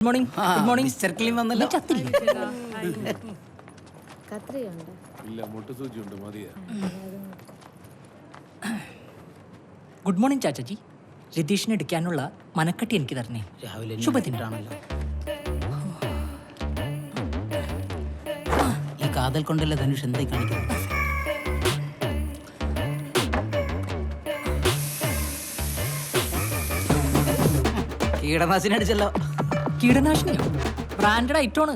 Good morning. Good morning. Mister clean വന്നല്ലോ. Good morning Chachaji. രതീഷിന് എടുക്കാനുള്ള മനക്കട്ടി എനിക്ക് തരണേ. രാവിലെ ശുഭദിനാണല്ലോ. ഈ കാതൽ കൊണ്ടല്ലേ ധനുഷ് എന്തായി കാണിക്കുന്നത്? കീടനാശിനി അടിച്ചല്ലോ. കീടനാശിനിയോ? ബ്രാൻഡഡ് ഐറ്റമാണ്.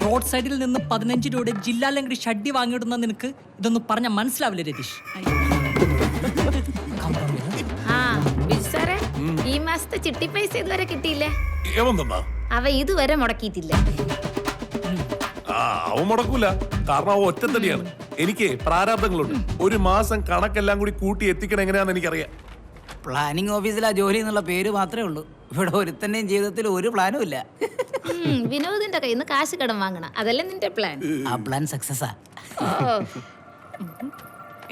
റോഡ് സൈഡിൽ നിന്ന് 15 രൂപയുടെ ജില്ലാ ലംഘടി ഷഡ്ഡി വാങ്ങിയിടുന്ന നിനക്ക് ഇതൊന്നും പറഞ്ഞാൽ മനസ്സിലാവില്ല രതീഷ്. ഈ മാസത്തെ ചിട്ടി പൈസ ഇതുവരെ കിട്ടിയില്ലേ? അവ ഇതുവരെ മുടക്കിയിട്ടില്ല. അവൻ മുടക്കൂല, കാരണം അവ ഒറ്റത്തടിയാണ്. എനിക്ക് പ്രാരാബ്ദങ്ങളുണ്ട്. ഒരു മാസം കണക്കെല്ലാം കൂടി കൂട്ടി എത്തിക്കണം എങ്ങനെയാണെന്ന് എനിക്കറിയാം. പ്ലാനിംഗ് ഓഫീസിലാ ജോലി എന്നുള്ള പേര് മാത്രമേ ഉള്ളൂ. ഇവിടെ ഒരുത്തന്റെയും ജീവിതത്തിൽ ഒരു പ്ലാനും ഇല്ല. വിനോദിന്റെ കയ്യിൽ നിന്ന് കാശ് കടം വാങ്ങണം, അതല്ലേ നിന്റെ പ്ലാൻ? ആ പ്ലാൻ സക്സസാ.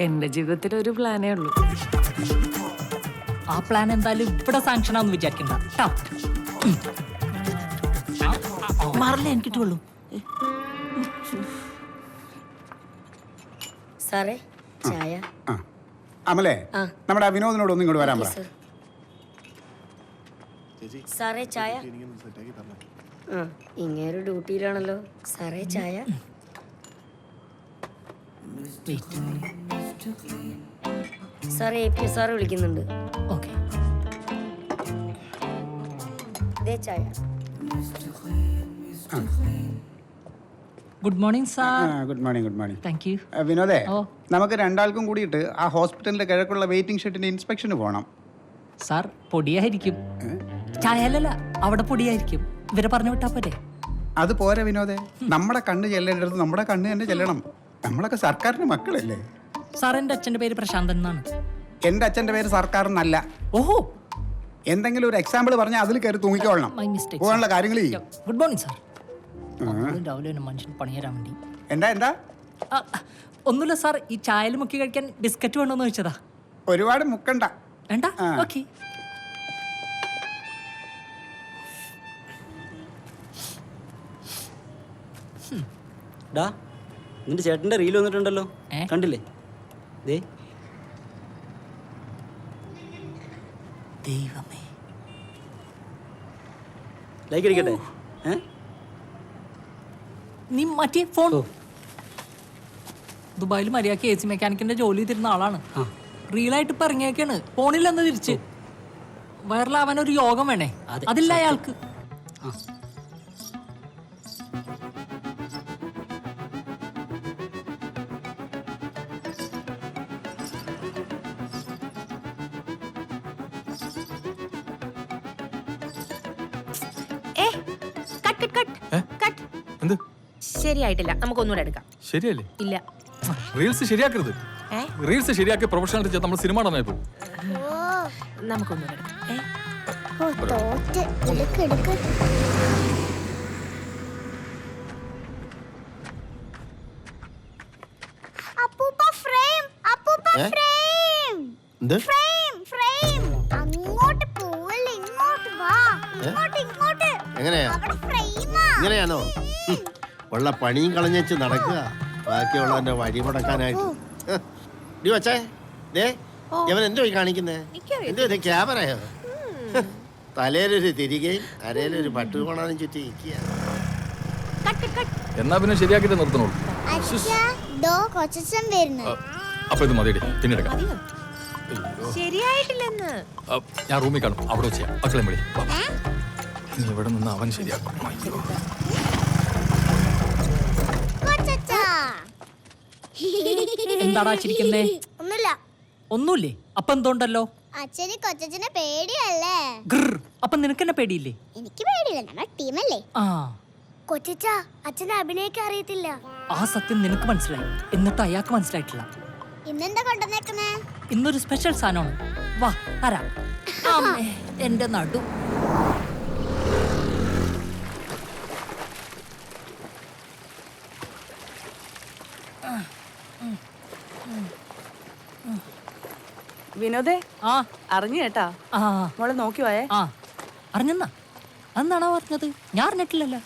എന്റെ ജീവിതത്തിൽ ഒരു പ്ലാനേ ഉള്ളൂ. ആ പ്ലാൻ എന്തായാലും ഇവിടെ സാങ്ഷൻ ആണെന്ന് വിചാരിക്കണ്ട. മാറില്ല, എനിക്കിട്ടുള്ളൂ. സാറേ ചായ. അമലേ, നമ്മുടെ വിനോദിനോട് ഒന്നും ഇങ്ങോട്ട് വരാൻ പറ. സാറേ ചായ. ഇങ്ങേരു ഡ്യൂട്ടിയിലാണല്ലോ. സാറേ ചായ. സാറേ APO സാറ് വിളിക്കുന്നുണ്ട്. ഓക്കെ. ചായ. Good morning sir. Good morning. Good morning. Thank you. വിനോദേ, നമുക്ക് രണ്ടാൾക്കും കൂടിയിട്ട് ആ ഹോസ്പിറ്റലിന്റെ കിഴക്കുള്ള വെയിറ്റിംഗ് ഷെഡിന്റെ ഇൻസ്പെക്ഷന് പോകണം. സാർ പൊടിയായിരിക്കും. ചായലല്ല, അവിടെ പൊടിയായിരിക്കും. ഇവരെ പറഞ്ഞു വിട്ടാ പോരെ? അത് പോരെ വിനോദേ, നമ്മുടെ കണ്ണ് ചെല്ലേണ്ടത് നമ്മുടെ കണ്ണ് തന്നെ ചെല്ലണം. നമ്മളൊക്കെ സർക്കാരിന്റെ മക്കളല്ലേ. സാർ, എൻ്റെ അച്ഛൻ്റെ പേര് പ്രശാന്തൻ എന്നാണ്. എന്റെ അച്ഛന്റെ പേര് സർക്കാർ എന്നല്ല. ഓഹോ, എന്തെങ്കിലും ഒരു എക്സാമ്പിൾ പറഞ്ഞാൽ അതിൽ കയറി തൂങ്ങിക്കോളണം. My mistake. പോകാനുള്ള കാര്യങ്ങൾ ചെയ്യും. Good morning sir. രാവിലെ തന്നെ മനുഷ്യൻ പണിയരാൻ വേണ്ടി. എന്താ ഒന്നുമില്ല സാർ, ഈ ചായയിൽ മുക്കി കഴിക്കാൻ ബിസ്ക്കറ്റ് വേണമെന്ന് ചോദിച്ചതാ. ഒരുപാട് മുക്കണ്ട. വേണ്ട? ഓക്കെ. നിന്റെ ചേട്ടന്റെ റീൽ വന്നിട്ടുണ്ടല്ലോ, കണ്ടില്ലേ? ദൈവമേ, ലൈക്ക് അടിക്കട്ടെ. നീ മാറ്റിയ ഫോൺ. ദുബായിൽ മര്യാദക്ക് AC മെക്കാനിക്കിന്റെ ജോലി ചെയ്തിരുന്ന ആളാണ്. റീലായിട്ട് ഇപ്പൊ ഇറങ്ങിയൊക്കെയാണ്. ഫോണില്ലെന്ന് തിരിച്ച് വൈറലാവാൻ ഒരു യോഗം വേണേ, അതില്ല അയാൾക്ക്. ശരിയായിട്ടില്ല, നമുക്കൊന്നുകൂടെ എടുക്കാം. ശരിയല്ലേ? ഇല്ല, റീൽസ് ശരിയാക്കരുത്. റീൽസ് ശരിയാക്കി പ്രൊഫഷണൽ നമ്മൾ സിനിമ നടന്നായി പോകും. നമുക്കൊന്നുകൂടെ എടുക്കാം. ഇങ്ങനെയാണോ ഉള്ള പണിയും കളഞ്ഞേച്ച് നടക്കുക, ബാക്കിയുള്ളവന്റെ വഴി മുടക്കാനായിട്ട്? വച്ചേ ഇവൻ എന്തോ കാണിക്കുന്നേ? എന്തോ ക്യാമറയോ? തലയിലൊരു തിരികെയും അരയിലൊരു പട്ടുകോണാനും ചുറ്റി നിൽക്കുക. എന്നാ പിന്നെ ശരിയാക്കിട്ട് നിർത്തണോളൂ. അപ്പൊ ഇത് മതിയടി, പിന്നീട് ശരിയായിട്ടില്ലെന്ന് ഞാൻ റൂമിൽ കാണും, അവിടെ ചെയ്യാം. മക്കളെ വിളി. നീ ഇവിടെ നിന്ന് അവൻ ശരിയാക്കും. എന്താടാ ചിരിക്കുന്നേ? ഒന്നുമില്ലേ? അപ്പൊ എന്തുണ്ടല്ലോ? അച്ഛന് കൊച്ചച്ഛനെ പേടിയല്ലേ? അപ്പൊ നിനക്ക് എന്നെ പേടിയില്ലേ? എനിക്ക് പേടിയില്ല, നമ്മുടെ ടീമല്ലേ. ആ, കൊച്ചച്ഛ അച്ഛനെ അഭിനയിക്കാൻ അറിയത്തില്ല. ആ സത്യം നിനക്ക് മനസ്സിലായി, എന്നിട്ട് അയാൾക്ക് മനസ്സിലായിട്ടില്ല. ഇന്നെന്താ കൊണ്ടുവന്നേക്കുന്നേ? ഇന്നൊരു സ്പെഷ്യൽ സാധനമാണ്. വാ തരാം. എന്റെ നടു. വിനോദേ ആ അറിഞ്ഞു കേട്ടാ ആ മോളെ നോക്കി പോയേ ആ അറിഞ്ഞെന്നാ അതെന്താണോ പറഞ്ഞത്? ഞാൻ അറിഞ്ഞിട്ടില്ലല്ലോ.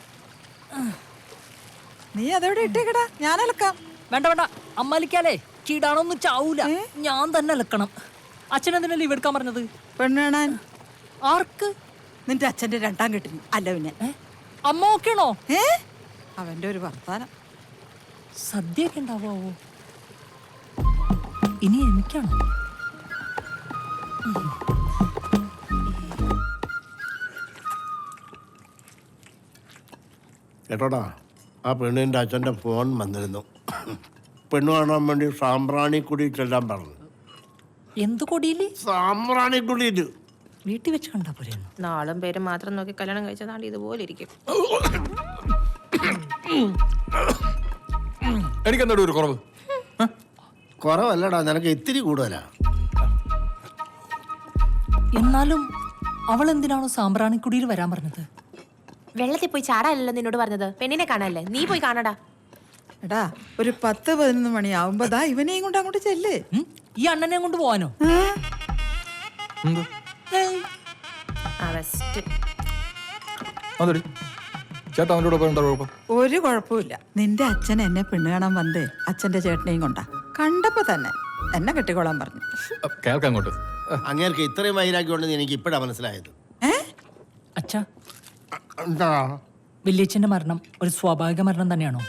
നീ അതെവിടെ ഇട്ടേക്കടാ, ഞാൻ അലക്കാം. വേണ്ട വേണ്ട, അമ്മലിക്കാലേ ചീടാണൊന്നും ചാവൂല, ഞാൻ തന്നെ അലക്കണം. അച്ഛനെന്തിനാ ലീവ് എടുക്കാൻ പറഞ്ഞത്? പെണ്ണ് കാണാൻ. ആർക്ക്? നിന്റെ അച്ഛന്റെ രണ്ടാം കെട്ടിന്. അല്ല പിന്നെ അമ്മ ഓക്കെയാണോ? അവന്റെ ഒരു വർത്താനം. സദ്യയൊക്കെ ഉണ്ടാവോ? ഇനി എനിക്കാണോ? കേട്ടോടാ, ആ പെണ്ണിൻ്റെ അച്ഛൻ്റെ ഫോൺ വന്നിരുന്നു. പെണ്ണ് കാണാൻ വേണ്ടി സാമ്പ്രാണിക്കുടി ചെല്ലാൻ പറഞ്ഞു. എന്ത് കൊടിയില്? സാമ്പ്രാണിക്കുടിയിൽ വീട്ടിൽ വെച്ച് കണ്ടാ പോരെ? നാളും പേരും മാത്രം നോക്കി കല്യാണം കഴിച്ചതാണ്ട് ഇതുപോലെ ഇരിക്കും. എനിക്കെന്താ ഒരു കുറവ്? കുറവല്ലടാ, നിനക്ക് ഇത്തിരി കൂടുതലാ. എന്നാലും അവൾ എന്തിനാണോ സാമ്പ്രാണിക്കുടിയിൽ വരാൻ പറഞ്ഞത്? വെള്ളത്തിൽ പോയി ചാടാനല്ലോ നിന്നോട് പറഞ്ഞത്, പെണ്ണിനെ കാണാനല്ലേ. നീ പോയി കാണടാ. എടാ ഒരു 10-11 മണിയാവുമ്പോതാ ഇവനെയും കൊണ്ട് അങ്ങോട്ട് ചെല്ല്. ഈ അണ്ണനെ കൊണ്ട് പോവാനോ? അതെടി ചേട്ടാ, അവൻ്റെ കൂടെ പോയി എന്താ കുഴപ്പം? ഒരു കുഴപ്പമില്ല. നിന്റെ അച്ഛൻ എന്നെ പെണ്ണ് കാണാൻ വന്നേ അച്ഛന്റെ ചേട്ടനെയും കൊണ്ടാ. കണ്ടപ്പോ തന്നെ എന്നെ കെട്ടിക്കോളാൻ പറഞ്ഞു. കേൾക്കാം അങ്ങോട്ട്. അങ്ങേർക്ക് ഇത്രയും വൈരാഗ്യമുണ്ടെന്ന് എനിക്ക് ഇപ്പോഴാ മനസ്സിലായത്. അച്ഛാ, എന്താ വല്യച്ഛന്റെ മരണം ഒരു സ്വാഭാവിക മരണം തന്നെയാണോ?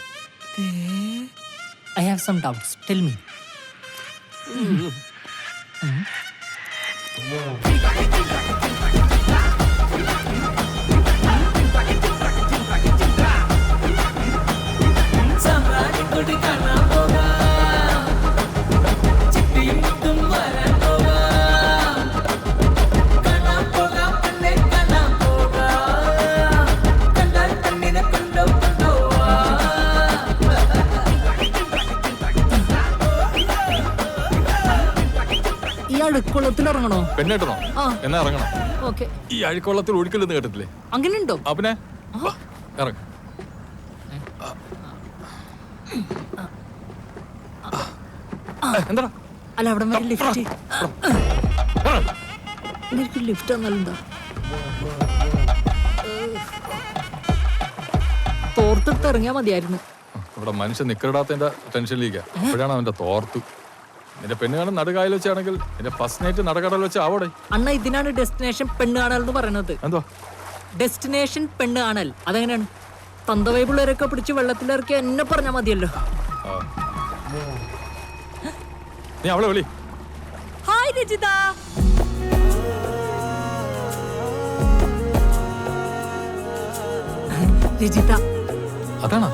I have some doubts, tell me. ഈ അഴുക്കുള്ളത്തിൽ ഇറങ്ങണോ? പെണ്ണേട്ടനോ? എന്നാ ഇറങ്ങണം. ഓക്കെ. ഈ അഴുക്കുള്ളത്തിൽ ഒഴുക്കില്ലെന്ന് കേട്ടിട്ടില്ലേ? അങ്ങനെയുണ്ടോ? പിന്നെ ഇറങ്ങ. എന്താ? അല്ല, അവിടെ വരെ ലിഫ്റ്റ്. എനിക്ക് ലിഫ്റ്റ് എന്നാലെന്താ? തോർത്തെടുത്ത് ഇറങ്ങിയാ മതിയായിരുന്നു. ഇവിടെ മനുഷ്യൻ നിക്കറിടാത്തതിന്റെ ടെൻഷനിലേക്കാ. അപ്പോഴാണ് അവന്റെ തോർത്തു. നിന്റെ പെണ്ണ് കാണാൻ നടുകായൽ വെച്ചാണെങ്കിൽ നിന്റെ ഫസ്റ്റ് നൈറ്റ് നടക്കടൽ വെച്ച് ആവോടെ. അണ്ണ, ഇതിനാണ് ഡെസ്റ്റിനേഷൻ പെണ്ണ് കാണൽ എന്ന് പറയുന്നത്. എന്തോ ഡെസ്റ്റിനേഷൻ പെണ്ണ് കാണൽ? അതെങ്ങനെയാണ്? തന്തവൈ പിള്ളേരൊക്കെ പിടിച്ച് വെള്ളത്തിലിറക്കി എന്നെ പറഞ്ഞാൽ മതിയല്ലോ. നീ അവളെ വിളി. ഹായ് രജിത. രജിത അതാണോ?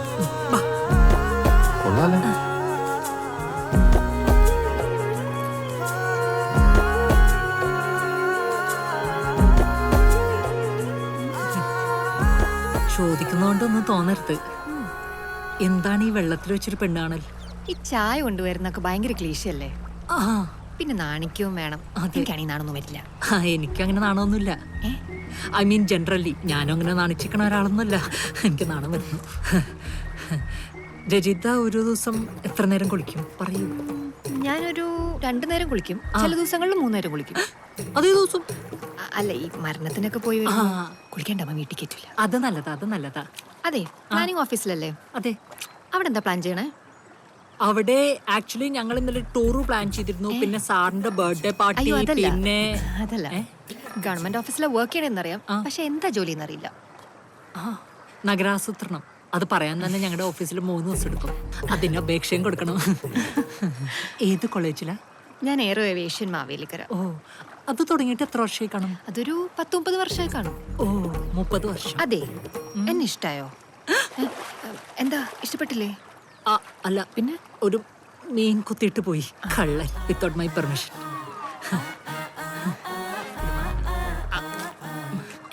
കൊള്ളാലേ. ചോദിക്കുന്നോണ്ടൊന്നും തോന്നരുത്. എന്താണ് ഈ വെള്ളത്തിൽ വെച്ചൊരു പെണ്ണ് കാണൽ? ഈ ചായ കൊണ്ടുവരുന്നൊക്കെ ഭയങ്കര ക്ലീശയല്ലേ? ആ, പിന്നെ നാണിക്കവും വേണം. എനിക്കാണെങ്കിൽ നാണൊന്നും വരില്ല. എനിക്കങ്ങനെ നാണമൊന്നുമില്ല. ഐ മീൻ ജനറലി ഞാനും അങ്ങനെ നാണിച്ചിക്കണ ഒരാളൊന്നുമല്ല. എനിക്ക് നാണം വരുന്നു. രജിത ഒരു ദിവസം എത്ര നേരം കുളിക്കും പറയൂ? ഞാനൊരു 2 നേരം കുളിക്കും, ചില ദിവസങ്ങളിൽ 3 നേരം കുളിക്കും. അതേ ദിവസം? അല്ല, ഈ മരണത്തിനൊക്കെ പോയി കുളിക്കേണ്ട അമ്മ വീട്ടിൽ കയറ്റില്ല. അത് നല്ലതാ, അത് നല്ലതാ. അതെ, പ്ലാനിങ് ഓഫീസിലല്ലേ? അതെ. അവിടെ എന്താ പ്ലാൻ ചെയ്യണേ? അവിടെ ആക്ച്വലി ഞങ്ങൾ ഇന്നലെ ടൂർ പ്ലാൻ ചെയ്തിരുന്നു. പിന്നെ സാറിന്റെ ബർത്ത്ഡേ പാർട്ടി. പിന്നെ അതല്ല, ഗവൺമെന്റ് ഓഫീസിലെ വർക്ക് ചെയ്യണമെന്നറിയാം, പക്ഷെ എന്താ ജോലി എന്നറിയില്ല. നഗരാസൂത്രണം. അത് പറയാൻ തന്നെ ഞങ്ങളുടെ ഓഫീസിൽ 3 ദിവസം എടുക്കും. അതിന് അപേക്ഷയും കൊടുക്കണം. ഏത് കോളേജിലാ? ഞാൻ എയറോ ഏവിയേഷൻ മാവേലിക്കര. ഓ, അത് തുടങ്ങിയിട്ട് എത്ര വർഷമായി കാണും? അതൊരു 10-30 വർഷമായി കാണും. ഓ, 30 വർഷം. അതെ. എന്നെ ഇഷ്ടായോ? എന്താ, ഇഷ്ടപ്പെട്ടില്ലേ? അല്ല, പിന്നെ ഒരു മീൻ കുത്തിയിട്ട് പോയി കള്ളൻ, വിത്തൗട്ട് മൈ പെർമിഷൻ.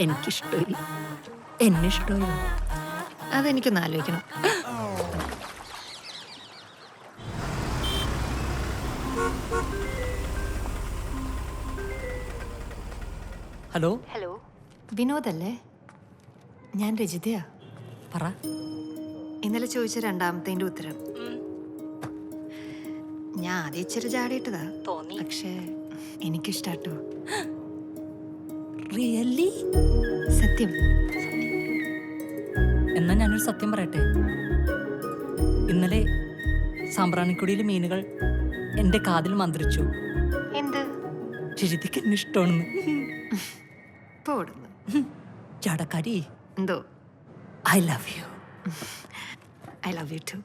എനിക്കിഷ്ടമായി. എന്നെ ഇഷ്ടമായോ? അതെനിക്കൊന്ന് ആലോചിക്കണം. ഹലോ. ഹലോ, വിനോദല്ലേ? ഞാൻ രജിതയാ. പറ. ഇന്നലെ ചോദിച്ച 2ാമത്തേന്റെ ഉത്തരം. ഞാൻ ആദ്യം ഇച്ചിരി ചാടിയിട്ടതാ, തോന്നി. പക്ഷേ എനിക്കിഷ്ടാട്ടോ. റിയലി? സത്യം. എന്നാ ഞാനൊരു സത്യം പറയട്ടെ. ഇന്നലെ സാമ്പ്രാണിക്കുടിയിലെ മീനുകൾ എന്റെ കാതിൽ മന്ത്രിച്ചു. എന്ത്? ഷിജിതിക്ക് എന്നെ ഇഷ്ടമാണെന്ന്. പോടുന്നു. ചാടക്കാരി, എന്തോ? I love you. I love you too.